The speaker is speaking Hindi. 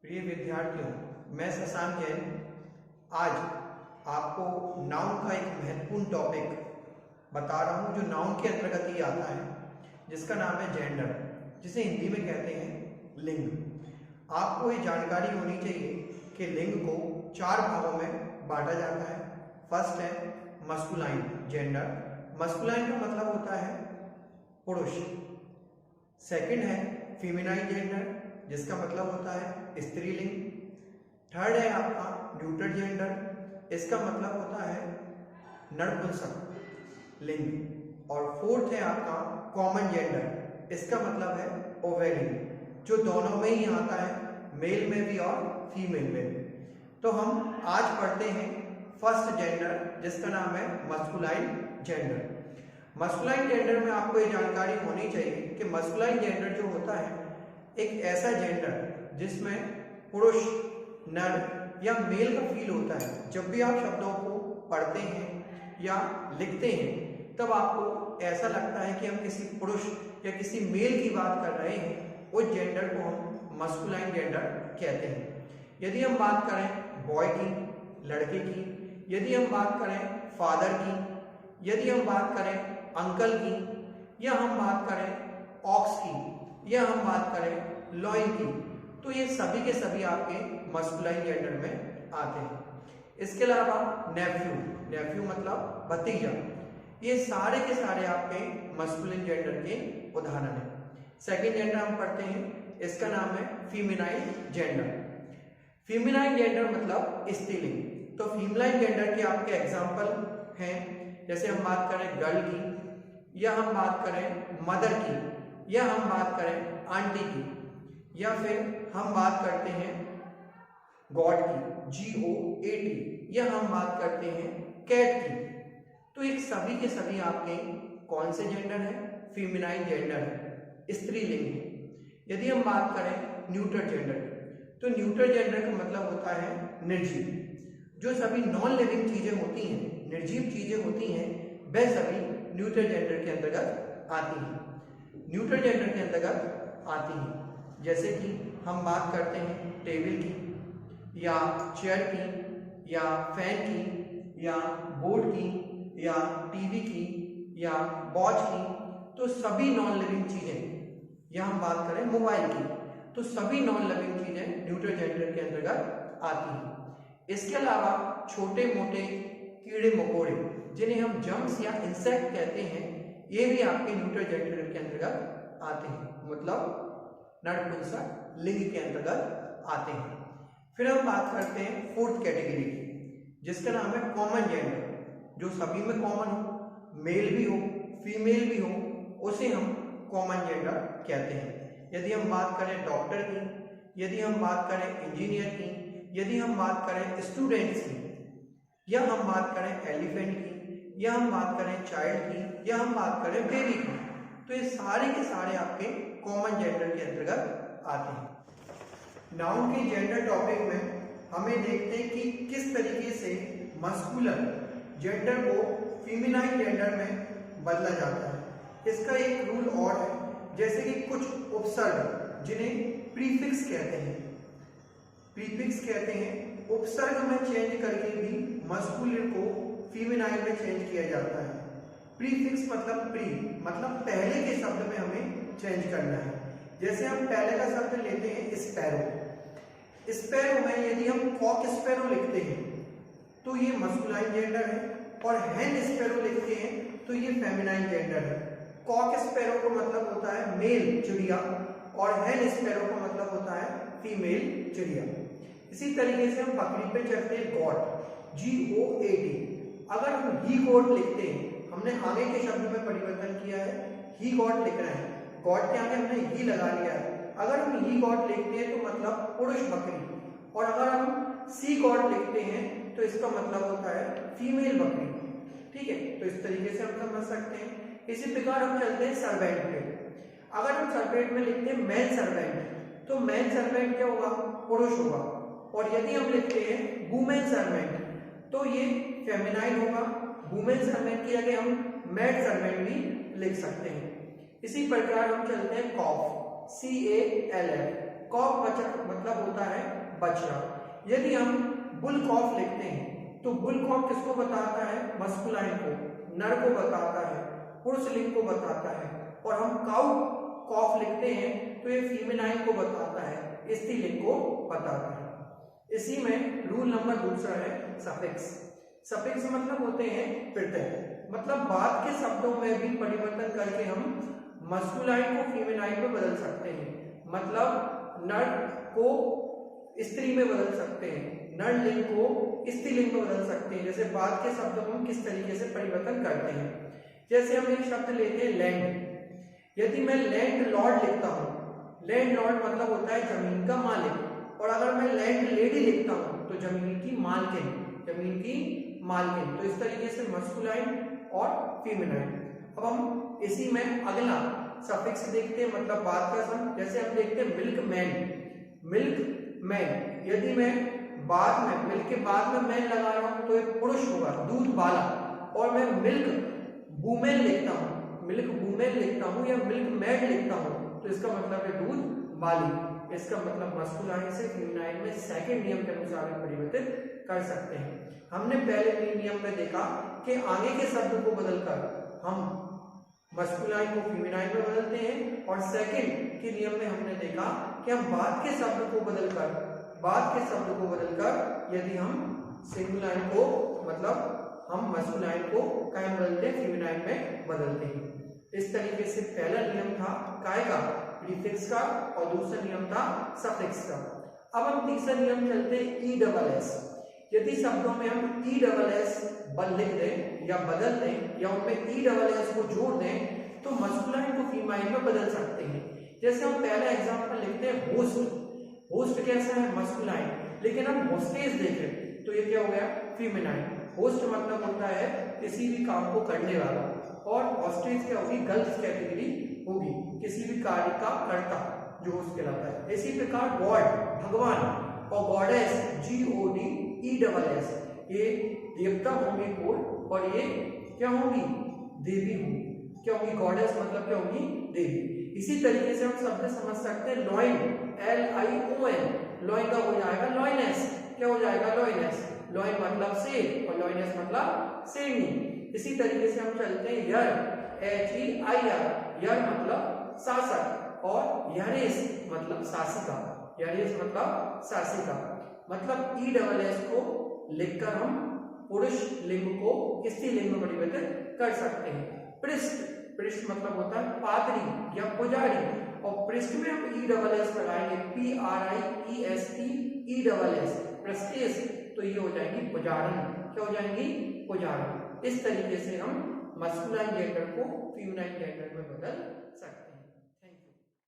प्रिय विद्यार्थियों, मैं शशांक जैन आज आपको नाउन का एक महत्वपूर्ण टॉपिक बता रहा हूं जो नाउन के अंतर्गत ही आता है, जिसका नाम है जेंडर, जिसे हिंदी में कहते हैं लिंग। आपको ये जानकारी होनी चाहिए कि लिंग को 4 भागों में बांटा जाता है। फर्स्ट है मस्कुलाइन जेंडर। मस्कुलाइन का मतलब होता है पुरुष। सेकंड है फीमेनाइन जेंडर, जिसका मतलब होता है स्त्रीलिंग। थर्ड है आपका न्यूट्रल जेंडर, इसका मतलब होता है नपुंसक लिंग। और फोर्थ है आपका कॉमन जेंडर, इसका मतलब है ओवेलिंग, जो दोनों में ही आता है, मेल में भी और फीमेल में भी। तो हम आज पढ़ते हैं फर्स्ट जेंडर, जिसका नाम है मस्कुलाइन जेंडर। मस्कुलाइन जेंडर में आपको ये जानकारी होनी चाहिए कि मस्कुलाइन जेंडर जो होता है एक ऐसा जेंडर जिसमें पुरुष, नर या मेल का फील होता है। जब भी आप शब्दों को पढ़ते हैं या लिखते हैं तब आपको ऐसा लगता है कि हम किसी पुरुष या किसी मेल की बात कर रहे हैं। उस जेंडर को हम मस्कुलाइन जेंडर कहते हैं। यदि हम बात करें बॉय की, लड़के की, यदि हम बात करें फादर की, यदि हम बात करें अंकल की, या हम बात करें ऑक्स की, या हम बात करें लॉइन की, तो ये सभी के सभी आपके मस्कुलाइन जेंडर में आते हैं। इसके अलावा नेफ्यू, नेफ्यू मतलब भतीजा, ये सारे के सारे आपके मस्कुलिन जेंडर के उदाहरण हैं। सेकंड जेंडर हम पढ़ते हैं, इसका नाम है फीमेनाइन जेंडर। फीमेनाइन जेंडर मतलब स्त्रीलिंग। तो फीमेनाइन जेंडर के आपके एग्जाम्पल हैं, जैसे हम बात करें गर्ल की, या हम बात करें मदर की, या हम बात करें आंटी की, या फिर हम बात करते हैं गॉड की, GOAT, या हम बात करते हैं कैट की। तो एक सभी के सभी आपके कौन से जेंडर है? फीमेनाइन जेंडर है, स्त्रीलिंग है। यदि हम बात करें न्यूट्रल जेंडर की, तो न्यूट्रल जेंडर का मतलब होता है निर्जीव। जो सभी नॉन लिविंग चीजें होती हैं, निर्जीव चीजें होती हैं, वह सभी न्यूट्रल जेंडर के अंतर्गत आती हैं, न्यूट्रल जेंडर के अंतर्गत आती हैं। जैसे कि हम बात करते हैं टेबल की, या चेयर की, या फैन की, या बोर्ड की, या टीवी की, या वॉच की, तो सभी नॉन लिविंग चीजें। या हम बात करें मोबाइल की, तो सभी नॉन लिविंग चीजें न्यूट्रल जेंडर के अंतर्गत आती हैं। इसके अलावा छोटे मोटे कीड़े मकोड़े, जिन्हें हम जर्म्स या इंसेक्ट कहते हैं, ये भी आपके न्यूट्रल जेंडर के अंतर्गत आते हैं, मतलब नपुंसक लिंग के अंतर्गत आते हैं। फिर हम बात करते हैं फोर्थ कैटेगरी की, जिसका नाम है कॉमन जेंडर, जो सभी में कॉमन हो, मेल भी हो फीमेल भी हो, उसे हम कॉमन जेंडर कहते हैं। यदि हम बात करें डॉक्टर की, यदि हम बात करें इंजीनियर की, यदि हम बात करें स्टूडेंट्स की, या हम बात करें एलिफेंट की, या हम बात करें चाइल्ड की, या हम बात करें बेबी की, तो ये सारे के सारे आपके कॉमन जेंडर के अंतर्गत आते हैं। नाउन के जेंडर टॉपिक में हमें देखते हैं कि किस तरीके से मस्कुलर जेंडर को फीमेनाइन जेंडर में बदला जाता है। इसका एक रूल और है, जैसे कि कुछ उपसर्ग जिन्हें प्रीफिक्स कहते हैं, प्रीफिक्स कहते हैं, उपसर्ग में चेंज करके भी मस्कुलिन को फीमेनाइन में चेंज किया जाता है। प्रीफिक्स मतलब प्री, मतलब पहले के शब्द में हमें चेंज करना है। जैसे हम पहले का शब्द लेते हैं स्पैरो, स्पैरो में यदि हम कॉक स्पैरो लिखते हैं तो ये मस्कुलाइन जेंडर है, और हैन स्पैरो लिखते हैं तो ये फेमिनाइन जेंडर है। कॉक स्पैरो का मतलब होता है मेल चिड़िया, और हैन स्पैरो का मतलब होता है फीमेल चिड़िया। इसी तरीके से हम बकरी पे चढ़ते हैं गॉट, GOAT। अगर हम ही गॉट लिखते हैं, हमने आगे के शब्द में परिवर्तन किया है, ही गॉट लिख रहे हैं, गॉड के आगे हमने ही लगा लिया है। अगर हम ही गॉड लिखते हैं तो मतलब पुरुष बकरी, और अगर हम सी गॉड लिखते हैं तो इसका मतलब होता है फीमेल बकरी। ठीक है, तो इस तरीके से हम समझ सकते हैं। इसी प्रकार हम चलते हैं सर्वेंट पे। अगर हम सर्वेंट में लिखते हैं मैन सर्वेंट, तो मैन सर्वेंट क्या होगा? पुरुष होगा। और यदि हम लिखते हैं वुमेन सर्वेंट, तो ये फेमिनाइन होगा। वुमेन सर्वेंट के आगे हम मैड सर्वेंट भी लिख सकते हैं। इसी प्रकार हम चलते हैं कॉफ, CALF। कॉफ मतलब होता है बछड़ा। यदि हम बुल कॉफ लिखते हैं तो बुल कॉफ किसको बताता है? मस्कुलाइन को, नर को बताता है, पुरुष लिंग को बताता है। और हम काउ कॉफ लिखते हैं तो ये फीमेनाइन को बताता है, स्त्रीलिंग को बताता है। इसी में रूल नंबर दूसरा है सफिक्स। सफिक्स मतलब होते हैं प्रत्यय, मतलब बाद के शब्दों में भी परिवर्तन करके हम मस्कुलाइन को फीमेनाइन में बदल सकते हैं। मतलब नर को स्त्री में बदल सकते हैं, नर लिंग को स्त्रीलिंग में बदल सकते हैं। जैसे बाद के शब्दों में हम किस तरीके से परिवर्तन करते हैं। जैसे हम एक शब्द लेते हैं लैंड। यदि मैं लैंड लॉर्ड लिखता हूँ, लैंड लॉर्ड मतलब होता है जमीन का मालिक। और अगर मैं लैंड लेडी लिखता हूँ तो जमीन की मालकिन, जमीन की मालकिन। तो इस तरीके से मस्कुलाइन और फीमेनाइन। अब हम इसी में अगला सफिक्स देखते हैं, मतलब बाद का शब्द। जैसे हम देखते हैं मिल्क मैन, मिल्क मैन। यदि मैं बाद में मिल्क के बाद में मैन लगा रहा हूं तो एक पुरुष होगा, दूध वाला। और मैं मिल्क वुमेन लिखता हूं, मिल्क वुमेन लिखता हूं या मिल्क मैड लिखता हूं तो इसका मतलब है दूध वाली। इसका मतलब मस्कुलाइन से फीमेनाइन में सेकंड नियम के अनुसार परिवर्तित कर सकते हैं। हमने पहले नियम में देखा कि आगे के शब्द को बदलकर हम मस्कुलाइन को फीमेनाइन में बदलते हैं। और सेकंड के नियम में हमने देखा कि हम बाद के शब्द को बदलकर यदि हम सिंगुलाइन को, मतलब हम मस्कुलाइन को क्या बदलते हैं? फीमेनाइन में बदलते हैं। इस तरीके से पहला नियम था काय का? प्रीफिक्स का। और दूसरा नियम था सफिक्स का। अब हम तीसरा नियम चलते हैं ई डबल एस। यदि शब्दों में हम ई डबल एस लिख दें या बदल दें या उनमें ई डबल एस को जोड़ दें तो मस्कुलाइन को फीमेनाइन में बदल सकते हैं। जैसे हम पहला एग्जांपल लिखते हैं होस्ट। होस्ट कैसा है? मस्कुलाइन। लेकिन हम होस्टेस देखें तो ये क्या हो गया? फीमेनाइन। होस्ट मतलब होता है किसी भी काम को करने वाला, और हॉस्टेज क्या होगी? गर्ल्स कैटेगरी होगी, किसी भी कार्य का कर्ता जो होस्ट कहलाता है। इसी प्रकार गॉड, भगवान, और गॉडेस, GODES, ये देवता होंगे कोई, और ये क्या होंगी? देवी होंगी। क्या होंगी? गॉडेस मतलब क्या होंगी? देवी। इसी तरीके से हम शब्द समझ सकते हैं लॉइन, LION। लॉइन का हो जाएगा लॉइनेस। क्या हो जाएगा? लॉइनेस। लॉइन मतलब शेर और लॉइनेस मतलब शेरनी। इसी तरीके से हम चलते हैं यर, HEIR। यर मतलब शासक और यरेस मतलब शासिका। यरेस मतलब शासिका। मतलब ESS को लिखकर हम पुरुष लिंग को स्त्रीलिंग में परिवर्तित कर सकते हैं। पृष्ठ, पृष्ठ मतलब होता है पादरी या पुजारी, और पृष्ठ में हम ESS लगाएंगे, PRIEST, पृष्ठेश, तो ये हो जाएंगी पुजारन। क्या हो जाएंगी? पुजारन। इस तरीके से हम मस्कुलाइन जेंडर को फीमेनाइन जेंडर में बदल सकते हैं।